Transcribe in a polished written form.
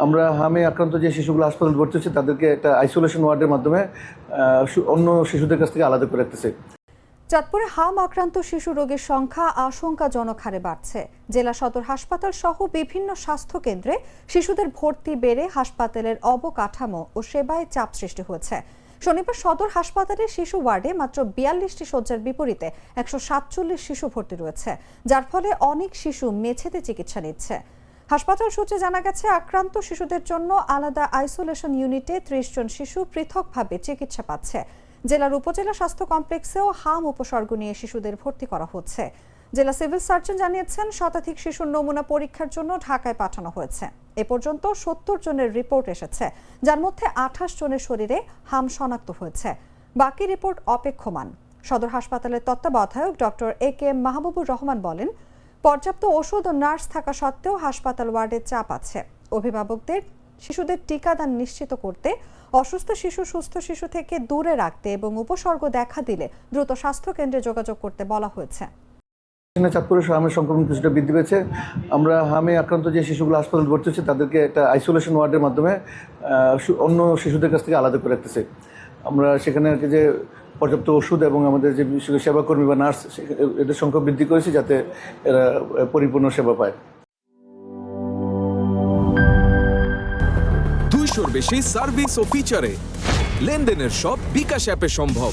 আমরা হামে আক্রান্ত যে শিশুগুলো হাসপাতালে ভর্তি হচ্ছে তাদেরকে একটা আইসোলেশন ওয়ার্ডের মাধ্যমে অন্য শিশুদের কাছ থেকে আলাদা করে রাখতেছে। চাঁদপুরে হাম আক্রান্ত শিশু রোগীর সংখ্যা আশঙ্কাজনক হারে বাড়ছে। জেলা সদর হাসপাতাল সহ বিভিন্ন স্বাস্থ্য কেন্দ্রে শিশুদের ভর্তি বেড়ে হাসপাতালের অবকাঠামো ও সেবায় চাপ সৃষ্টি হয়েছে। শনিবার সদর হাসপাতালের শিশু ওয়ার্ডে মাত্র 42টি শয্যার বিপরীতে 147 শিশু ভর্তি রয়েছে, যার ফলে অনেক শিশু মেঝেতে চিকিৎসা নিচ্ছে। হাসপাতাল সূত্রে জানা গেছে, আক্রান্ত শিশুদের জন্য আলাদা আইসোলেশন ইউনিটে 30 জন শিশু পৃথকভাবে চিকিৎসা পাচ্ছে। জেলার উপজেলা স্বাস্থ্য কমপ্লেক্সেও হাম উপসর্গ নিয়ে শিশুদের ভর্তি করা হচ্ছে। জেলা সিভিল সার্জন জানিয়েছেন, শতাধিক শিশুর নমুনা পরীক্ষার জন্য ঢাকায় পাঠানো হয়েছে। এ পর্যন্ত 70 জনের রিপোর্ট এসেছে, যার মধ্যে 28 জনের শরীরে হাম শনাক্ত হয়েছে। বাকি রিপোর্ট অপেক্ষমান। সদর হাসপাতালের তত্ত্বাবধায়ক ডক্টর AK মাহবুবুর রহমান বলেন, পর্যাপ্ত ওষুধ ও নার্স থাকা সত্ত্বেও হাসপাতাল ওয়ার্ডে চাপ আছে। অভিভাবকদের শিশুদের টিকাদান নিশ্চিত করতে, অসুস্থ শিশু সুস্থ শিশু থেকে দূরে রাখতে এবং উপসর্গ দেখা দিলে দ্রুত স্বাস্থ্য কেন্দ্রে যোগাযোগ করতে বলা হয়েছে। চাঁদপুরে হামের সংক্রমণ কিছুটা বৃদ্ধি পেয়েছে। আমরা হামে আক্রান্ত যে শিশুগুলো হাসপাতালে ভর্তি হচ্ছে তাদেরকে একটা আইসোলেশন ওয়ার্ডের মাধ্যমে অন্য শিশুদের কাছ থেকে আলাদা করে রাখতেছে। আমরা সেখানে যে পর্যাপ্ত ওষুধ এবং আমাদের যে সেবাকর্মী বা নার্স এদের সংখ্যা বৃদ্ধি করেছি, যাতে এরা পরিপূর্ণ সেবা পায়। 200-র বেশি সার্ভিস ও ফিচারে লেনদেনের সব বিকাশ অ্যাপে সম্ভব।